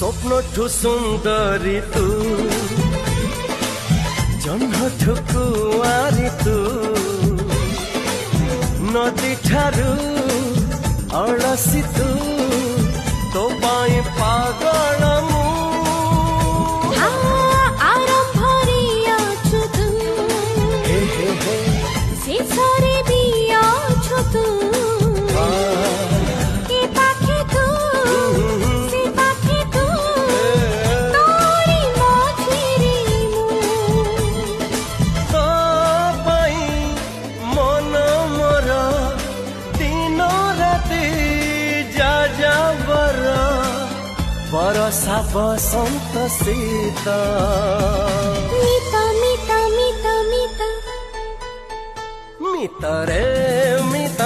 स्वप्नठु सुंदरी तू जन्मठु कुआरी तू नदी ठारू अलसी तू तो पाई पागल मु शेषरे भी अछु तू ए पाखे तू से पाखे तू तोरी मझिरे मु तो पाई मन मोर दिन राति जा बरसा बसंत शीत मिता मिता मिता मिता मित रे मित